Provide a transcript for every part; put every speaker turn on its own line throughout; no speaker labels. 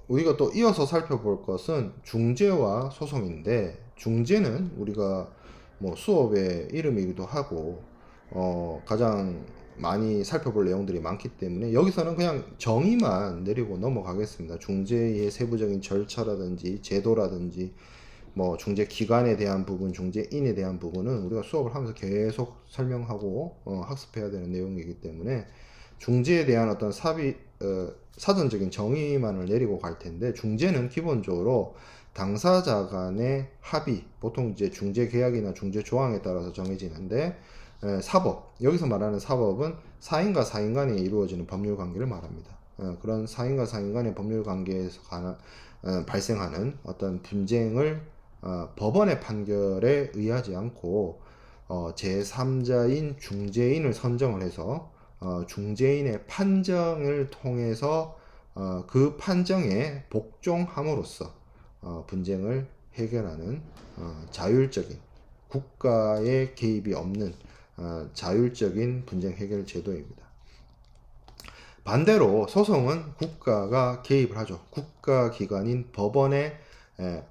우리가 또 이어서 살펴볼 것은 중재와 소송인데, 중재는 우리가 뭐 수업의 이름이기도 하고 가장 많이 살펴볼 내용들이 많기 때문에 여기서는 그냥 정의만 내리고 넘어가겠습니다. 중재의 세부적인 절차라든지 제도라든지 뭐 중재 기관에 대한 부분, 중재인에 대한 부분은 우리가 수업을 하면서 계속 설명하고 학습해야 되는 내용이기 때문에 중재에 대한 어떤 사전적인 정의만을 내리고 갈 텐데, 중재는 기본적으로 당사자 간의 합의, 보통 이제 중재 계약이나 중재 조항에 따라서 정해지는데, 사법, 여기서 말하는 사법은 사인과 사인 간에 이루어지는 법률 관계를 말합니다. 그런 사인과 사인 간의 법률 관계에서 발생하는 어떤 분쟁을 법원의 판결에 의하지 않고 제3자인 중재인을 선정을 해서 중재인의 판정을 통해서 그 판정에 복종함으로써 분쟁을 해결하는 자율적인, 국가의 개입이 없는 자율적인 분쟁 해결 제도입니다. 반대로 소송은 국가가 개입을 하죠. 국가기관인 법원의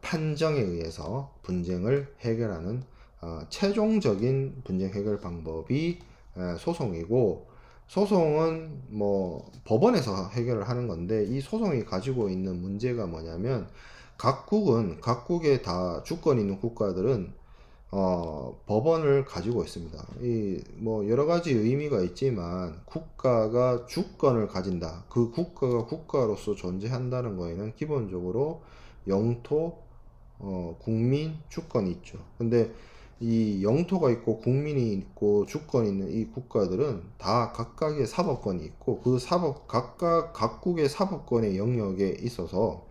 판정에 의해서 분쟁을 해결하는 최종적인 분쟁 해결 방법이 소송이고, 소송은 뭐 법원에서 해결을 하는 건데, 이 소송이 가지고 있는 문제가 뭐냐면, 각국의 다 주권 있는 국가들은 법원을 가지고 있습니다. 이 뭐 여러 가지 의미가 있지만, 국가가 주권을 가진다, 그 국가가 국가로서 존재한다는 거에는 기본적으로 영토, 국민, 주권이 있죠. 근데 이 영토가 있고 국민이 있고 주권이 있는 이 국가들은 다 각각의 사법권이 있고, 그 각국의 사법권의 영역에 있어서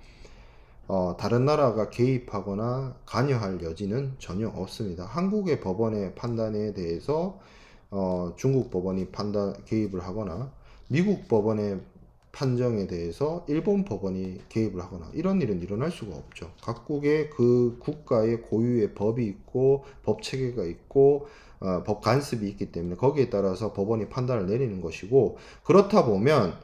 다른 나라가 개입하거나 관여할 여지는 전혀 없습니다. 한국의 법원의 판단에 대해서 중국 법원이 개입을 하거나, 미국 법원의 판정에 대해서 일본 법원이 개입을 하거나, 이런 일은 일어날 수가 없죠. 각국의 그 국가의 고유의 법이 있고 법 체계가 있고 법 간섭이 있기 때문에 거기에 따라서 법원이 판단을 내리는 것이고, 그렇다 보면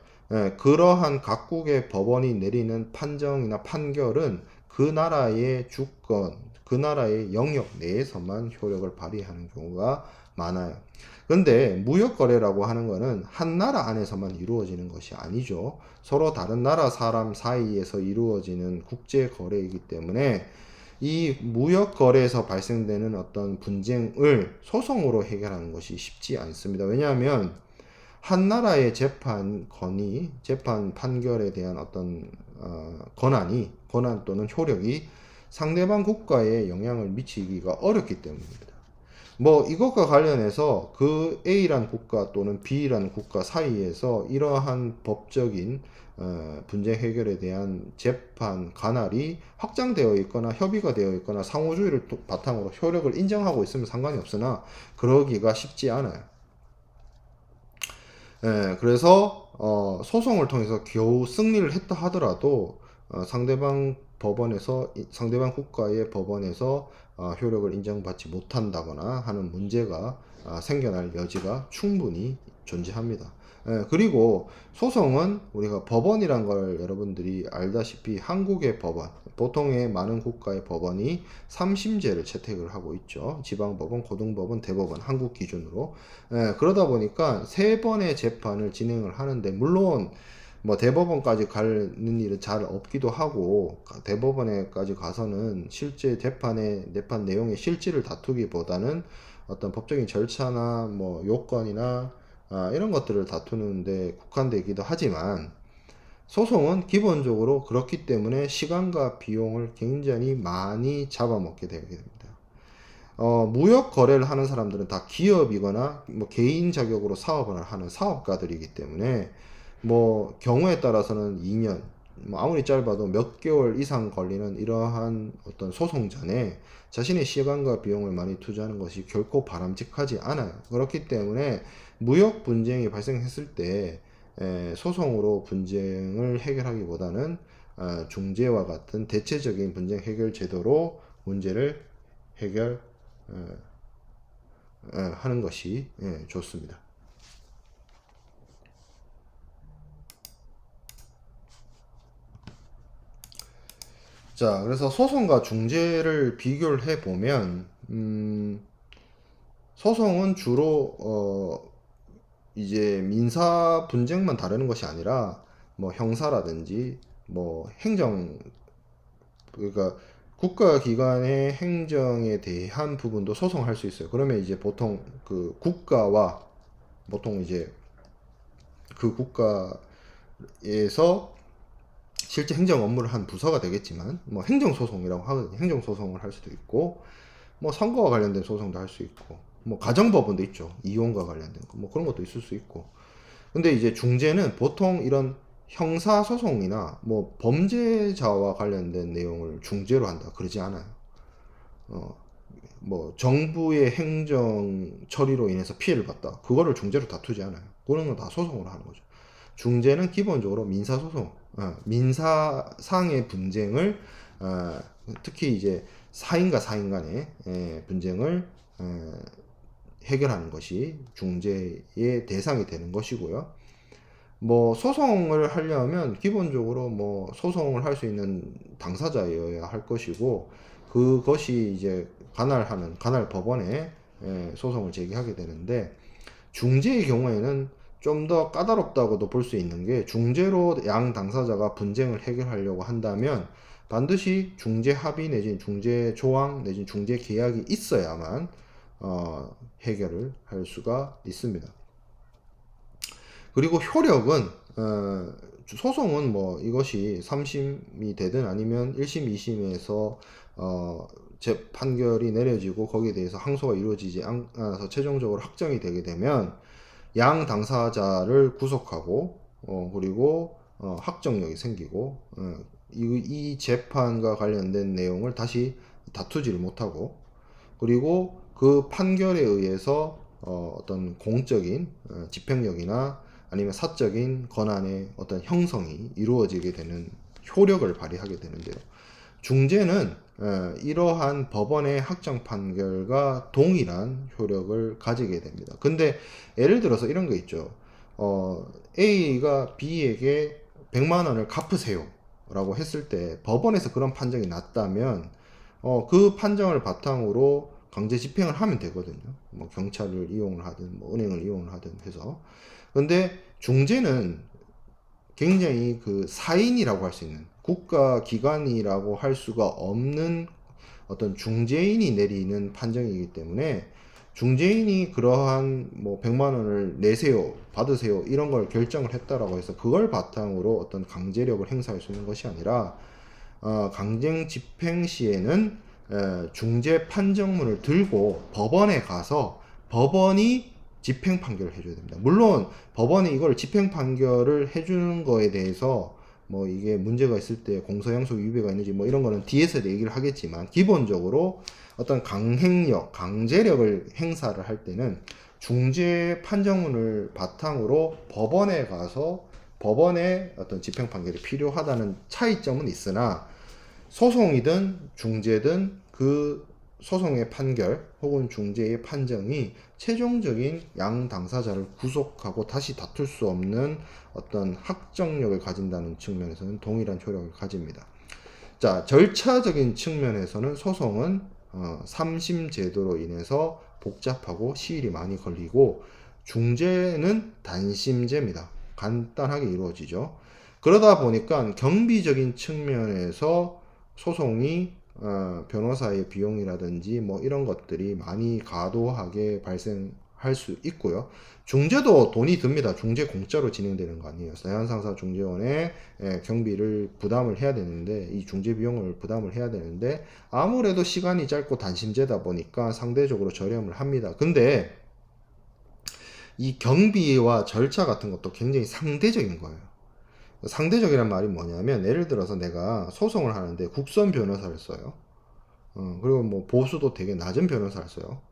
그러한 각국의 법원이 내리는 판정이나 판결은 그 나라의 주권, 그 나라의 영역 내에서만 효력을 발휘하는 경우가 많아요. 근데 무역거래라고 하는 거는 한 나라 안에서만 이루어지는 것이 아니죠. 서로 다른 나라 사람 사이에서 이루어지는 국제거래이기 때문에 이 무역거래에서 발생되는 어떤 분쟁을 소송으로 해결하는 것이 쉽지 않습니다. 왜냐하면 한 나라의 재판 판결에 대한 어떤 권한 또는 효력이 상대방 국가에 영향을 미치기가 어렵기 때문입니다. 뭐 이것과 관련해서 그 A라는 국가 또는 B라는 국가 사이에서 이러한 법적인 분쟁 해결에 대한 재판 관할이 확장되어 있거나 협의가 되어 있거나 상호주의를 바탕으로 효력을 인정하고 있으면 상관이 없으나, 그러기가 쉽지 않아요. 그래서 소송을 통해서 겨우 승리를 했다 하더라도 상대방 국가의 법원에서 효력을 인정받지 못한다거나 하는 문제가 생겨날 여지가 충분히 존재합니다. 그리고 소송은 우리가 법원이란 걸 여러분들이 알다시피 한국의 법원, 보통의 많은 국가의 법원이 3심제를 채택을 하고 있죠. 지방법원, 고등법원, 대법원, 한국 기준으로. 그러다 보니까 3번의 재판을 진행을 하는데, 물론 뭐 대법원까지 가는 일은 잘 없기도 하고, 대법원에까지 가서는 실제 재판 내용의 실질을 다투기보다는 어떤 법적인 절차나 뭐 요건이나 이런 것들을 다투는데 국한되기도 하지만, 소송은 기본적으로 그렇기 때문에 시간과 비용을 굉장히 많이 잡아먹게 되게 됩니다. 무역 거래를 하는 사람들은 다 기업이거나 뭐 개인 자격으로 사업을 하는 사업가들이기 때문에, 뭐 경우에 따라서는 2년, 뭐 아무리 짧아도 몇 개월 이상 걸리는 이러한 어떤 소송전에 자신의 시간과 비용을 많이 투자하는 것이 결코 바람직하지 않아요. 그렇기 때문에 무역 분쟁이 발생했을 때 소송으로 분쟁을 해결하기보다는 중재와 같은 대체적인 분쟁 해결 제도로 문제를 해결 하는 것이 좋습니다. 자, 그래서 소송과 중재를 비교를 해보면, 소송은 주로, 이제 민사 분쟁만 다루는 것이 아니라, 뭐 형사라든지, 뭐 행정, 그러니까 국가기관의 행정에 대한 부분도 소송할 수 있어요. 그러면 이제 보통 그 국가와, 보통 이제 그 국가에서 실제 행정 업무를 한 부서가 되겠지만, 뭐 행정소송이라고 하거든요. 행정소송을 할 수도 있고, 뭐 선거와 관련된 소송도 할 수 있고, 뭐 가정법원도 있죠. 이혼과 관련된 거, 뭐 그런 것도 있을 수 있고. 근데 이제 중재는 보통 이런 형사소송이나 뭐 범죄자와 관련된 내용을 중재로 한다 그러지 않아요. 어, 뭐 정부의 행정 처리로 인해서 피해를 봤다, 그거를 중재로 다투지 않아요. 그런 건 다 소송으로 하는 거죠. 중재는 기본적으로 민사소송, 민사상의 분쟁을, 특히 이제 사인과 사인 간의 분쟁을 해결하는 것이 중재의 대상이 되는 것이고요. 뭐 소송을 하려면 기본적으로 뭐 소송을 할 수 있는 당사자여야 할 것이고, 그것이 이제 관할 법원에 소송을 제기하게 되는데, 중재의 경우에는 좀 더 까다롭다고도 볼 수 있는 게, 중재로 양 당사자가 분쟁을 해결하려고 한다면 반드시 중재 합의 내지는 중재 조항 내지는 중재 계약이 있어야만 해결을 할 수가 있습니다. 그리고 효력은, 소송은 뭐 이것이 3심이 되든 아니면 1심, 2심에서 판결이 내려지고 거기에 대해서 항소가 이루어지지 않아서 최종적으로 확정이 되게 되면 양 당사자를 구속하고, 그리고 확정력이 생기고, 이 재판과 관련된 내용을 다시 다투지를 못하고, 그리고 그 판결에 의해서 어떤 공적인 집행력이나 아니면 사적인 권한의 어떤 형성이 이루어지게 되는, 효력을 발휘하게 되는데요. 중재는 이러한 법원의 확정 판결과 동일한 효력을 가지게 됩니다. 근데 예를 들어서 이런 거 있죠. A가 B에게 100만 원을 갚으세요 라고 했을 때 법원에서 그런 판정이 났다면, 그 판정을 바탕으로 강제 집행을 하면 되거든요. 뭐 경찰을 이용을 하든 뭐 은행을 이용을 하든 해서. 근데 중재는 굉장히 그 사인이라고 할 수 있는, 국가기관이라고 할 수가 없는 어떤 중재인이 내리는 판정이기 때문에, 중재인이 그러한 뭐 100만 원을 내세요, 받으세요 이런 걸 결정을 했다라고 해서 그걸 바탕으로 어떤 강제력을 행사할 수 있는 것이 아니라, 강제 집행 시에는 중재 판정문을 들고 법원에 가서 법원이 집행 판결을 해줘야 됩니다. 물론 법원이 이걸 집행 판결을 해주는 거에 대해서 뭐 이게 문제가 있을 때 공소양속 위배가 있는지 뭐 이런 거는 뒤에서 얘기를 하겠지만, 기본적으로 어떤 강행력, 강제력을 행사를 할 때는 중재 판정문을 바탕으로 법원에 가서 법원의 어떤 집행 판결이 필요하다는 차이점은 있으나, 소송이든 중재든 그 소송의 판결 혹은 중재의 판정이 최종적인 양 당사자를 구속하고 다시 다툴 수 없는 어떤 확정력을 가진다는 측면에서는 동일한 효력을 가집니다. 자, 절차적인 측면에서는 소송은 3심 제도로 인해서 복잡하고 시일이 많이 걸리고, 중재는 단심제입니다. 간단하게 이루어지죠. 그러다 보니까 경비적인 측면에서 소송이 변호사의 비용이라든지 뭐 이런 것들이 많이 과도하게 발생할 수 있고요. 중재도 돈이 듭니다. 중재 공짜로 진행되는 거 아니에요. 대한상사 중재원의 경비를 부담을 해야 되는데, 이 중재 비용을 부담을 해야 되는데, 아무래도 시간이 짧고 단심제다 보니까 상대적으로 저렴을 합니다. 근데 이 경비와 절차 같은 것도 굉장히 상대적인 거예요. 상대적이란 말이 뭐냐면, 예를 들어서 내가 소송을 하는데 국선 변호사를 써요. 그리고 뭐 보수도 되게 낮은 변호사를 써요.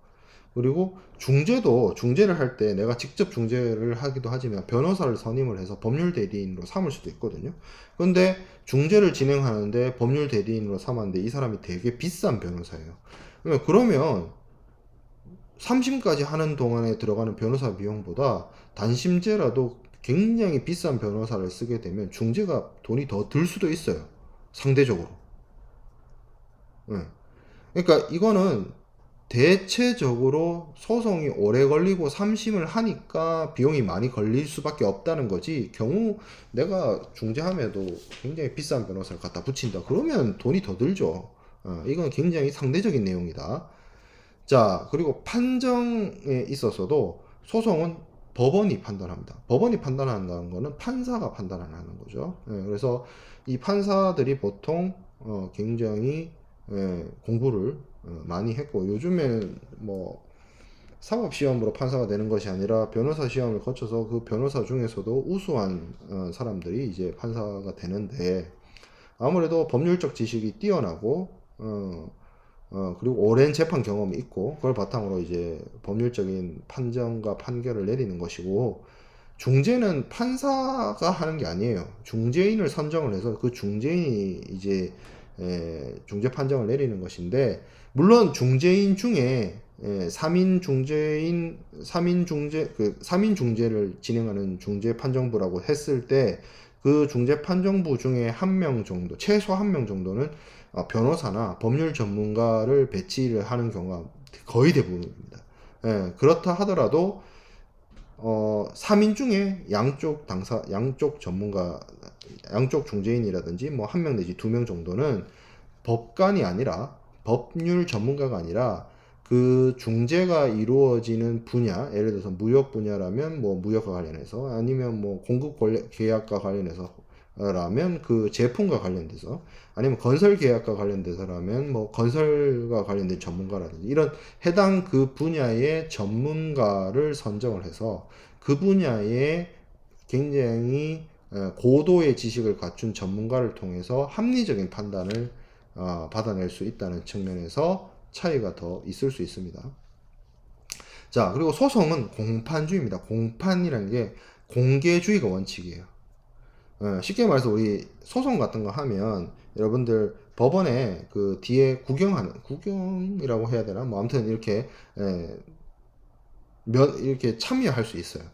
그리고 중재를 할 때 내가 직접 중재를 하기도 하지만 변호사를 선임을 해서 법률 대리인으로 삼을 수도 있거든요. 근데 중재를 진행하는데 법률 대리인으로 삼았는데 이 사람이 되게 비싼 변호사예요. 그러면 3심까지 하는 동안에 들어가는 변호사 비용보다 단심제라도 굉장히 비싼 변호사를 쓰게 되면 중재가 돈이 더 들 수도 있어요. 상대적으로. 예. 그러니까 이거는 대체적으로 소송이 오래 걸리고 삼심을 하니까 비용이 많이 걸릴 수밖에 없다는 거지. 경우 내가 중재함에도 굉장히 비싼 변호사를 갖다 붙인다. 그러면 돈이 더 들죠. 이건 굉장히 상대적인 내용이다. 자, 그리고 판정에 있어서도 소송은 법원이 판단합니다. 법원이 판단한다는 거는 판사가 판단 안 하는 거죠. 그래서 이 판사들이 보통 굉장히 공부를 많이 했고, 요즘에는 뭐 사법시험으로 판사가 되는 것이 아니라 변호사 시험을 거쳐서 그 변호사 중에서도 우수한 사람들이 이제 판사가 되는데, 아무래도 법률적 지식이 뛰어나고 그리고 오랜 재판 경험이 있고, 그걸 바탕으로 이제 법률적인 판정과 판결을 내리는 것이고, 중재는 판사가 하는 게 아니에요. 중재인을 선정을 해서 그 중재인이 이제 중재 판정을 내리는 것인데, 물론 중재인 중에 3인 중재인, 3인 중재, 그 3인 중재를 진행하는 중재 판정부라고 했을 때, 그 중재 판정부 중에 한 명 정도, 최소 한 명 정도는 변호사나 법률 전문가를 배치를 하는 경우가 거의 대부분입니다. 그렇다 하더라도 3인 중에 양쪽 전문가, 양쪽 중재인이라든지 뭐 한 명 내지 두 명 정도는 법관이 아니라, 법률 전문가가 아니라 그 중재가 이루어지는 분야, 예를 들어서 무역 분야라면 뭐 무역과 관련해서, 아니면 뭐 공급 계약과 관련해서 라면 그 제품과 관련돼서, 아니면 건설 계약과 관련돼서라면 뭐 건설과 관련된 전문가라든지, 이런 해당 그 분야의 전문가를 선정을 해서 그 분야에 굉장히 고도의 지식을 갖춘 전문가를 통해서 합리적인 판단을 받아낼 수 있다는 측면에서 차이가 더 있을 수 있습니다. 자, 그리고 소송은 공판주의입니다. 공판이라는 게 공개주의가 원칙이에요. 쉽게 말해서 우리 소송 같은 거 하면 여러분들 법원에 그 뒤에 구경이라고 해야 되나? 뭐 아무튼 이렇게 이렇게 참여할 수 있어요.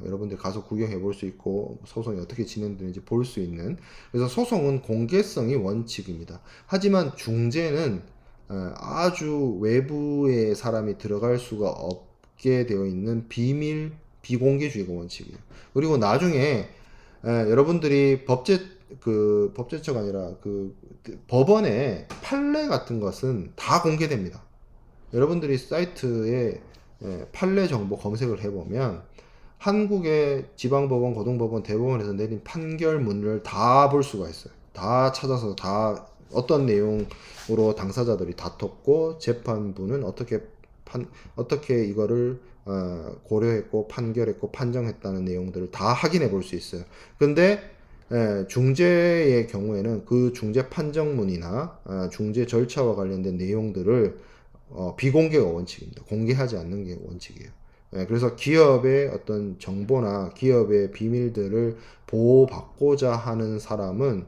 여러분들 가서 구경해 볼 수 있고, 소송이 어떻게 진행되는지 볼 수 있는. 그래서 소송은 공개성이 원칙입니다. 하지만 중재는 아주 외부의 사람이 들어갈 수가 없게 되어 있는 비공개주의가 원칙이에요. 그리고 나중에 여러분들이 법제처가 아니라 그 법원의 판례 같은 것은 다 공개됩니다. 여러분들이 사이트에 판례 정보 검색을 해보면 한국의 지방법원, 고등법원, 대법원에서 내린 판결문을 다 볼 수가 있어요. 다 찾아서 다 어떤 내용으로 당사자들이 다퉜고, 재판부는 어떻게 이거를 고려했고 판결했고 판정했다는 내용들을 다 확인해 볼 수 있어요. 근데 중재의 경우에는 그 중재 판정문이나 중재 절차와 관련된 내용들을 비공개가 원칙입니다. 공개하지 않는 게 원칙이에요. 그래서 기업의 어떤 정보나 기업의 비밀들을 보호받고자 하는 사람은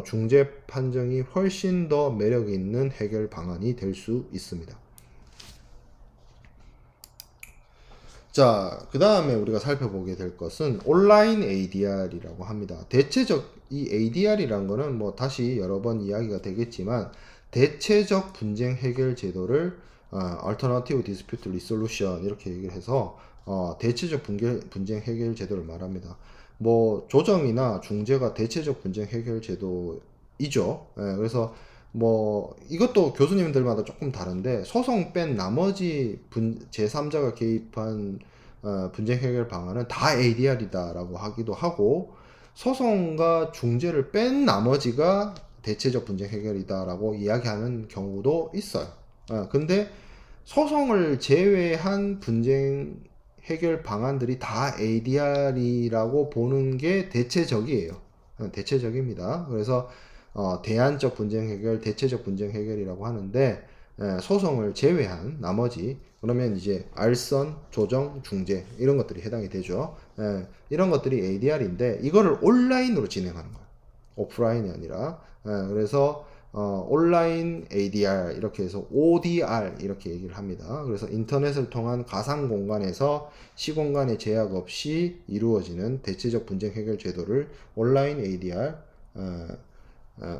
중재 판정이 훨씬 더 매력 있는 해결 방안이 될 수 있습니다. 자, 그 다음에 우리가 살펴보게 될 것은 온라인 ADR이라고 합니다. 이 ADR이란 거는 뭐 다시 여러 번 이야기가 되겠지만, 대체적 분쟁 해결 제도를 Alternative Dispute Resolution 이렇게 얘기를 해서 대체적 분쟁 해결 제도를 말합니다. 뭐 조정이나 중재가 대체적 분쟁 해결 제도이죠. 그래서 뭐 이것도 교수님들마다 조금 다른데, 소송 뺀 나머지 제3자가 개입한 분쟁 해결 방안은 다 ADR이다라고 하기도 하고, 소송과 중재를 뺀 나머지가 대체적 분쟁 해결이다라고 이야기하는 경우도 있어요. 근데 소송을 제외한 분쟁 해결 방안들이 다 ADR이라고 보는 게 대체적이에요. 대체적입니다. 그래서 대안적 분쟁 해결, 대체적 분쟁 해결이라고 하는데, 소송을 제외한 나머지, 그러면 이제 알선, 조정, 중재 이런 것들이 해당이 되죠. 이런 것들이 ADR인데, 이거를 온라인으로 진행하는 거예요. 오프라인이 아니라. 그래서 온라인 ADR 이렇게 해서 ODR 이렇게 얘기를 합니다. 그래서 인터넷을 통한 가상 공간에서 시공간의 제약 없이 이루어지는 대체적 분쟁 해결 제도를 온라인 ADR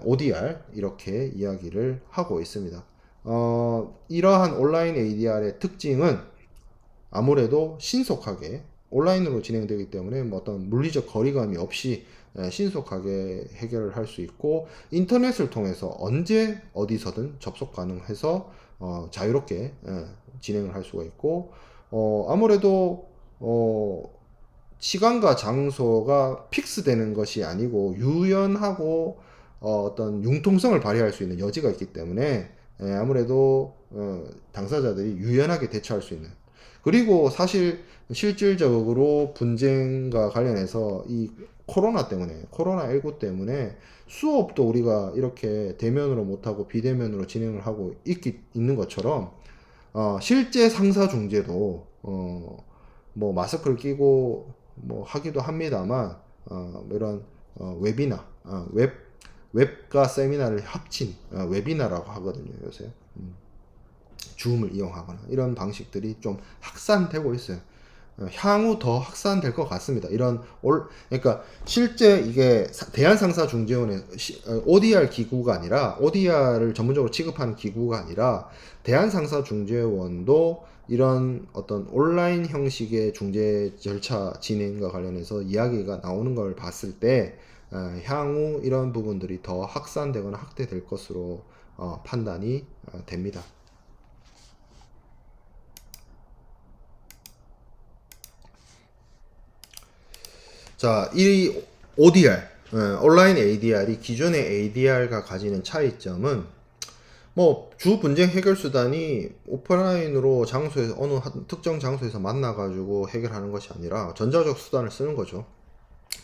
ODR 이렇게 이야기를 하고 있습니다. 이러한 온라인 ADR의 특징은 아무래도 신속하게 온라인으로 진행되기 때문에 뭐 어떤 물리적 거리감이 없이 신속하게 해결을 할 수 있고, 인터넷을 통해서 언제 어디서든 접속 가능해서 자유롭게 진행을 할 수가 있고, 아무래도 시간과 장소가 픽스되는 것이 아니고 유연하고 어떤 융통성을 발휘할 수 있는 여지가 있기 때문에 아무래도 당사자들이 유연하게 대처할 수 있는, 그리고 사실 실질적으로 분쟁과 관련해서 이 코로나19 때문에 수업도 우리가 이렇게 대면으로 못하고 비대면으로 진행을 하고 있는 것처럼 실제 상사 중재도 뭐 마스크를 끼고 뭐 하기도 합니다만 이런 웨비나 웹과 세미나를 합친 웨비나라고 하거든요, 요새. 줌을 이용하거나 이런 방식들이 좀 확산되고 있어요. 향후 더 확산될 것 같습니다. 그러니까 실제 이게 대한상사중재원의 ODR 기구가 아니라, ODR을 전문적으로 취급하는 기구가 아니라 대한상사중재원도 이런 어떤 온라인 형식의 중재 절차 진행과 관련해서 이야기가 나오는 걸 봤을 때 향후 이런 부분들이 더 확산되거나 확대될 것으로 판단이 됩니다. 자, 이 ODR, 온라인 ADR이 기존의 ADR과 가지는 차이점은 뭐 주 분쟁 해결 수단이 오프라인으로 장소에서 어느 특정 장소에서 만나가지고 해결하는 것이 아니라 전자적 수단을 쓰는 거죠.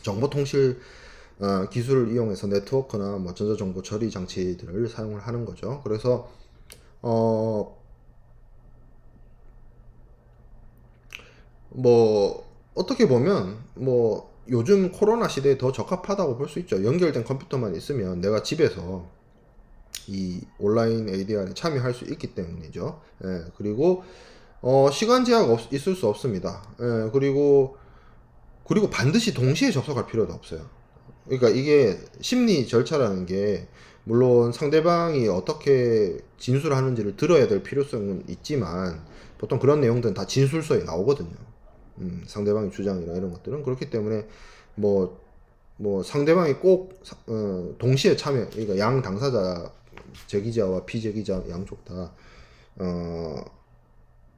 정보통실 기술을 이용해서 네트워크나 뭐 전자정보 처리 장치들을 사용을 하는 거죠. 그래서 뭐 어떻게 보면 뭐 요즘 코로나 시대에 더 적합하다고 볼 수 있죠. 연결된 컴퓨터만 있으면 내가 집에서 이 온라인 ADR에 참여할 수 있기 때문이죠. 그리고 시간 제약 있을 수 없습니다. 그리고 반드시 동시에 접속할 필요도 없어요. 그러니까 이게 심리 절차라는 게 물론 상대방이 어떻게 진술하는지를 들어야 될 필요성은 있지만 보통 그런 내용들은 다 진술서에 나오거든요. 상대방의 주장이나 이런 것들은. 그렇기 때문에 뭐 상대방이 꼭 동시에 참여, 그러니까 양 당사자, 제기자와 피제기자 양쪽 다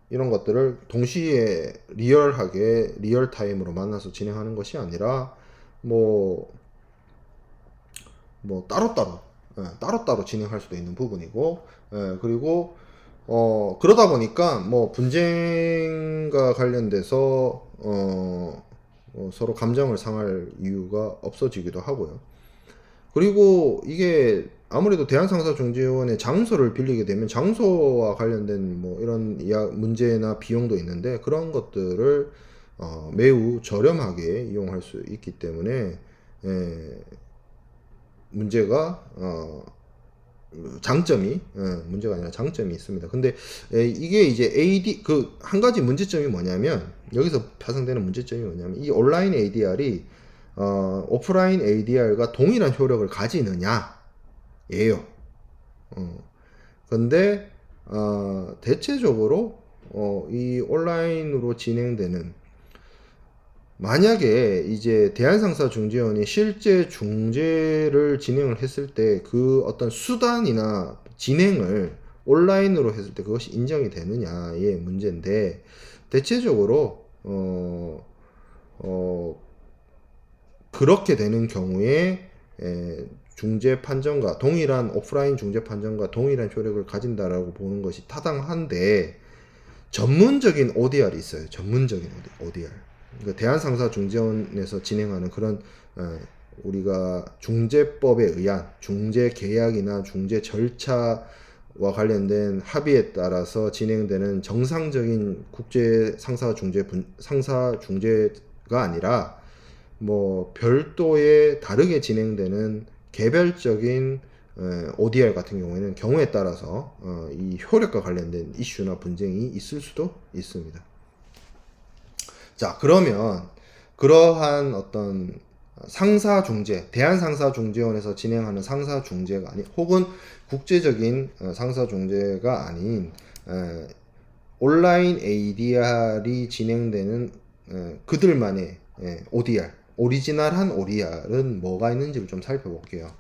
이런 것들을 동시에 리얼하게 리얼타임으로 만나서 진행하는 것이 아니라 뭐 따로따로 진행할 수도 있는 부분이고, 그리고 그러다 보니까 뭐 분쟁과 관련돼서 서로 감정을 상할 이유가 없어지기도 하고요. 그리고 이게 아무래도 대한상사중재원의 장소를 빌리게 되면 장소와 관련된 뭐 이런 문제나 비용도 있는데, 그런 것들을 매우 저렴하게 이용할 수 있기 때문에 문제가 장점이 문제가 아니라 장점이 있습니다. 근데 이게 이제 그 한 가지 문제점이 뭐냐면, 여기서 파생되는 문제점이 뭐냐면, 이 온라인 ADR이 오프라인 ADR과 동일한 효력을 가지느냐 예요. 근데 대체적으로 이 온라인으로 진행되는, 만약에 이제 대한상사중재원이 실제 중재를 진행을 했을 때 그 어떤 수단이나 진행을 온라인으로 했을 때 그것이 인정이 되느냐의 문제인데, 대체적으로 그렇게 되는 경우에 중재 판정과 동일한 오프라인 중재 판정과 동일한 효력을 가진다라고 보는 것이 타당한데, 전문적인 ODR이 있어요. 전문적인 ODR. 그러니까 대한상사중재원에서 진행하는 그런 우리가 중재법에 의한 중재 계약이나 중재 절차와 관련된 합의에 따라서 진행되는 정상적인 국제 상사 중재가 아니라 뭐 별도의 다르게 진행되는 개별적인 ODR 같은 경우에는 경우에 따라서 이 효력과 관련된 이슈나 분쟁이 있을 수도 있습니다. 자, 그러면 그러한 어떤 상사중재, 대한상사중재원에서 진행하는 상사중재가 아닌, 혹은 국제적인 상사중재가 아닌 온라인 ADR이 진행되는 그들만의 ODR, 오리지널한 ODR은 뭐가 있는지를 좀 살펴볼게요.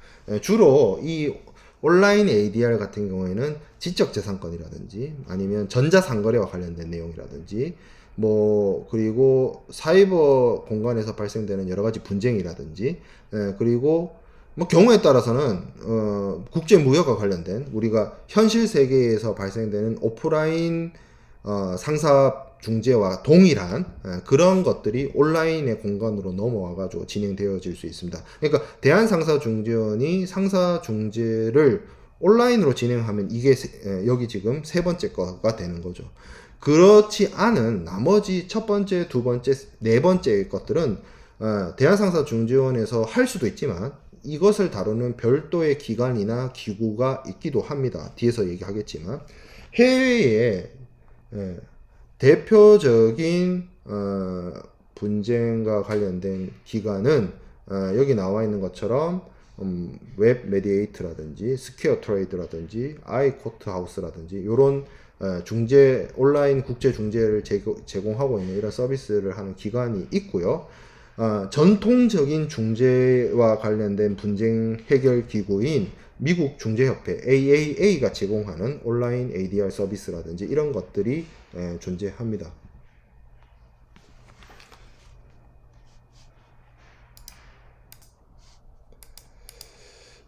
주로 이 온라인 ADR 같은 경우에는 지적재산권이라든지 아니면 전자상거래와 관련된 내용이라든지 뭐 그리고 사이버 공간에서 발생되는 여러 가지 분쟁이라든지 그리고 뭐 경우에 따라서는 국제 무역과 관련된 우리가 현실 세계에서 발생되는 오프라인 상사 중재와 동일한 그런 것들이 온라인의 공간으로 넘어와 가지고 진행되어질 수 있습니다. 그러니까 대한상사중재원이 상사중재를 온라인으로 진행하면 이게 여기 지금 세 번째 거가 되는 거죠. 그렇지 않은 나머지 첫 번째, 두 번째, 네 번째 것들은 대한상사중재원에서 할 수도 있지만 이것을 다루는 별도의 기관이나 기구가 있기도 합니다. 뒤에서 얘기하겠지만 해외에 대표적인 분쟁과 관련된 기관은 여기 나와 있는 것처럼 웹 메디에이트라든지 스퀘어 트레이드라든지 아이 코트 하우스라든지 이런 중재 온라인 국제 중재를 제공하고 있는 이런 서비스를 하는 기관이 있고요. 전통적인 중재와 관련된 분쟁 해결 기구인 미국 중재협회 AAA가 제공하는 온라인 ADR 서비스라든지 이런 것들이 존재합니다.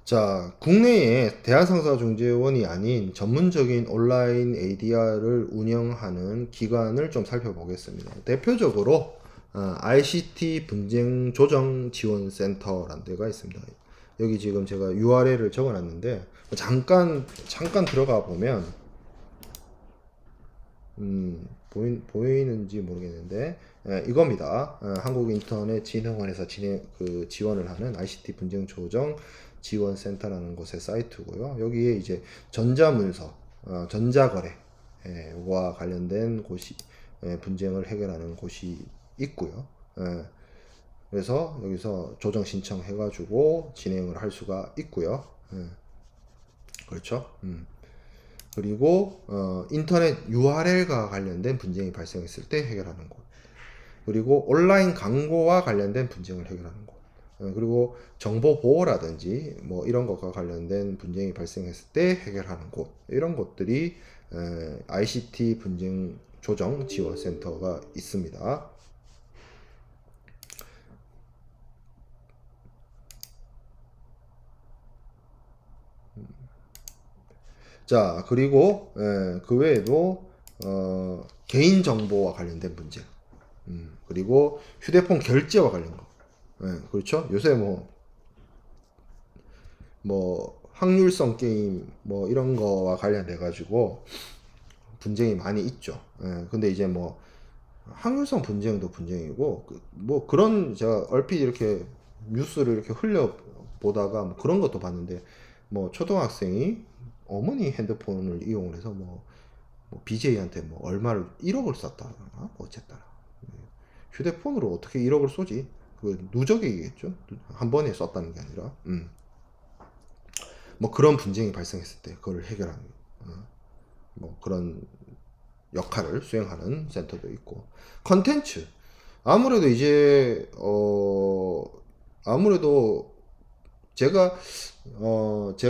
자, 국내에 대한상사중재원이 아닌 전문적인 온라인 ADR을 운영하는 기관을 좀 살펴보겠습니다. 대표적으로 ICT 분쟁 조정 지원 센터라는 데가 있습니다. 여기 지금 제가 URL을 적어놨는데 잠깐 들어가 보면 보이는지 모르겠는데 이겁니다. 한국인터넷진흥원에서 지원을 하는 ICT 분쟁 조정 지원센터라는 곳의 사이트고요. 여기에 이제 전자문서, 전자거래와 관련된 곳이 분쟁을 해결하는 곳이 있고요. 그래서 여기서 조정 신청해가지고 진행을 할 수가 있고요. 그렇죠. 그리고 인터넷 URL과 관련된 분쟁이 발생했을 때 해결하는 곳. 그리고 온라인 광고와 관련된 분쟁을 해결하는 곳. 그리고 정보 보호라든지 뭐 이런 것과 관련된 분쟁이 발생했을 때 해결하는 곳. 이런 것들이 ICT 분쟁 조정 지원 센터가 있습니다. 자, 그리고 그 외에도 개인정보와 관련된 문제, 그리고 휴대폰 결제와 관련 거, 그렇죠? 요새 확률성 게임 뭐 이런 거와 관련돼 가지고 분쟁이 많이 있죠. 근데 이제 확률성 분쟁도 분쟁이고 그런 제가 얼핏 이렇게 뉴스를 이렇게 흘려 보다가 그런 것도 봤는데 초등학생이 어머니 핸드폰을 이용을 해서 BJ한테 얼마를 1억을 썼다 어쨌다. 휴대폰으로 어떻게 1억을 쏘지? 그 누적이겠죠. 한 번에 썼다는 게 아니라 그런 분쟁이 발생했을 때 그걸 해결하는 그런 역할을 수행하는 센터도 있고, 컨텐츠 아무래도 이제 아무래도 제가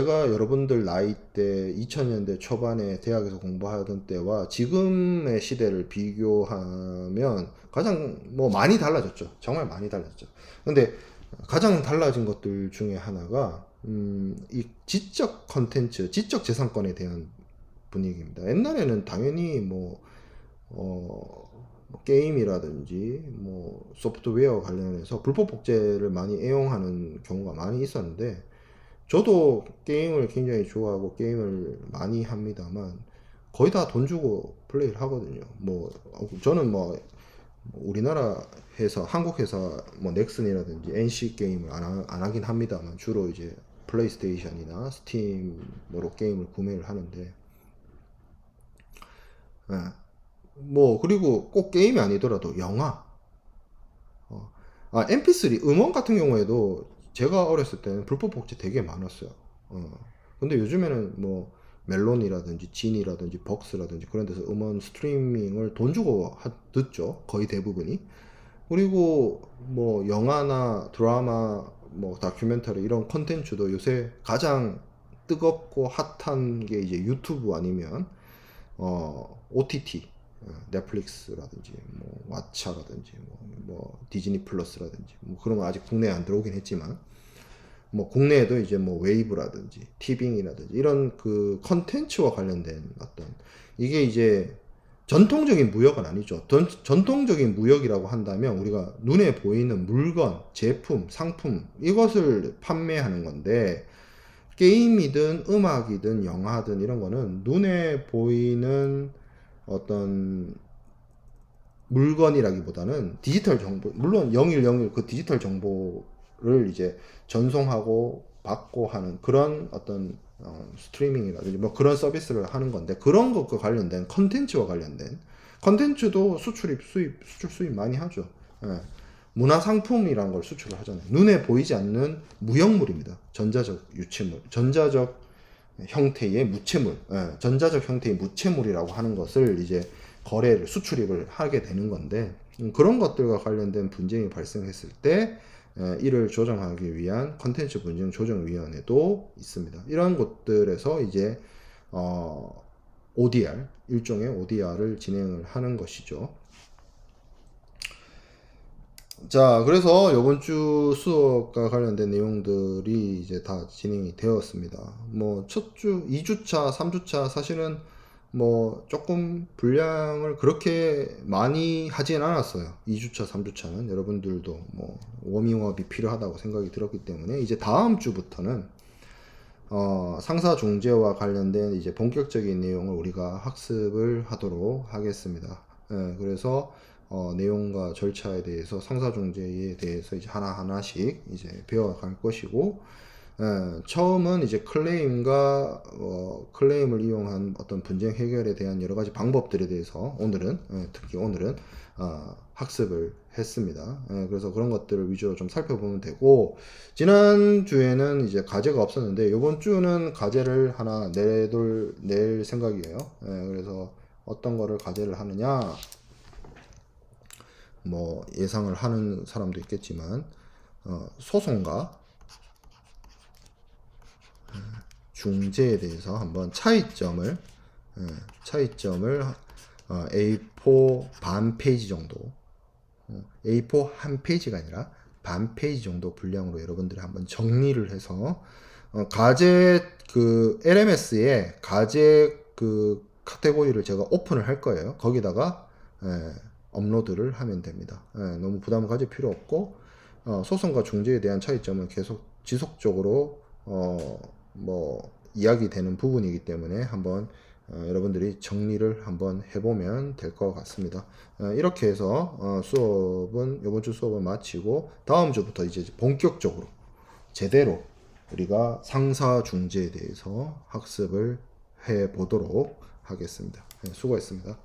여러분들 나이 때 2000년대 초반에 대학에서 공부하던 때와 지금의 시대를 비교하면 가장 많이 달라졌죠. 정말 많이 달라졌죠. 근데 가장 달라진 것들 중에 하나가 이 지적 컨텐츠, 지적 재산권에 대한 분위기입니다. 옛날에는 당연히 게임이라든지 소프트웨어 관련해서 불법 복제를 많이 애용하는 경우가 많이 있었는데, 저도 게임을 굉장히 좋아하고 게임을 많이 합니다만 거의 다 돈 주고 플레이를 하거든요. 저는 우리나라 회사, 한국 회사 넥슨이라든지 NC 게임을 안 하긴 합니다만 주로 이제 플레이스테이션이나 스팀으로 게임을 구매를 하는데, 그리고 꼭 게임이 아니더라도 영화, MP3 음원 같은 경우에도 제가 어렸을 때는 불법 복제 되게 많았어요. 근데 요즘에는 뭐 멜론이라든지 진이라든지 벅스라든지 그런 데서 음원 스트리밍을 돈 주고 듣죠. 거의 대부분이. 그리고 뭐 영화나 드라마, 뭐 다큐멘터리 이런 컨텐츠도 요새 가장 뜨겁고 핫한 게 이제 유튜브 아니면 OTT, 넷플릭스라든지 뭐 왓챠라든지 뭐 디즈니 플러스라든지 뭐 그런 거 아직 국내에 안 들어오긴 했지만 뭐 국내에도 이제 뭐 웨이브라든지 티빙이라든지 이런 그 컨텐츠와 관련된 어떤 이게 이제 전통적인 무역은 아니죠. 전통적인 무역이라고 한다면 우리가 눈에 보이는 물건, 제품, 상품 이것을 판매하는 건데 게임이든 음악이든 영화든 이런 거는 눈에 보이는 어떤 물건이라기보다는 디지털 정보, 물론 0101 그 디지털 정보를 이제 전송하고 받고 하는 그런 어떤 스트리밍이라든지 뭐 그런 서비스를 하는 건데 그런 것과 관련된 컨텐츠와 관련된 컨텐츠도 수출 수입 많이 하죠. 예. 문화 상품이라는 걸 수출을 하잖아요. 눈에 보이지 않는 무형물입니다. 전자적 유체물, 전자적 형태의 무체물, 전자적 형태의 무체물이라고 하는 것을 이제 거래를 수출입을 하게 되는 건데 그런 것들과 관련된 분쟁이 발생했을 때 이를 조정하기 위한 컨텐츠 분쟁 조정위원회도 있습니다. 이런 곳들에서 이제 ODR 일종의 ODR을 진행을 하는 것이죠. 자, 그래서 이번 주 수업과 관련된 내용들이 이제 다 진행이 되었습니다. 뭐, 첫 주, 2주차, 3주차, 사실은 뭐, 조금 분량을 그렇게 많이 하진 않았어요. 2주차, 3주차는. 여러분들도 뭐, 워밍업이 필요하다고 생각이 들었기 때문에, 이제 다음 주부터는, 상사 중재와 관련된 이제 본격적인 내용을 우리가 학습을 하도록 하겠습니다. 그래서, 내용과 절차에 대해서 상사중재에 대해서 이제 하나하나씩 이제 배워갈 것이고, 처음은 이제 클레임과 클레임을 이용한 어떤 분쟁 해결에 대한 여러 가지 방법들에 대해서 오늘은 특히 오늘은 학습을 했습니다. 그래서 그런 것들을 위주로 좀 살펴보면 되고 지난 주에는 이제 과제가 없었는데 이번 주는 과제를 하나 낼 생각이에요. 그래서 어떤 거를 과제를 하느냐? 뭐 예상을 하는 사람도 있겠지만 소송과 중재에 대해서 한번 차이점을 A4 반 페이지 정도 A4 한 페이지가 아니라 반 페이지 정도 분량으로 여러분들이 한번 정리를 해서 과제 그 LMS에 과제 그 카테고리를 제가 오픈을 할 거예요. 거기다가 업로드를 하면 됩니다. 너무 부담을 가질 필요 없고 소송과 중재에 대한 차이점은 계속 지속적으로 뭐 이야기되는 부분이기 때문에 한번 여러분들이 정리를 한번 해보면 될 것 같습니다. 이렇게 해서 수업은 이번 주 수업은 마치고 다음 주부터 이제 본격적으로 제대로 우리가 상사 중재에 대해서 학습을 해 보도록 하겠습니다. 수고했습니다.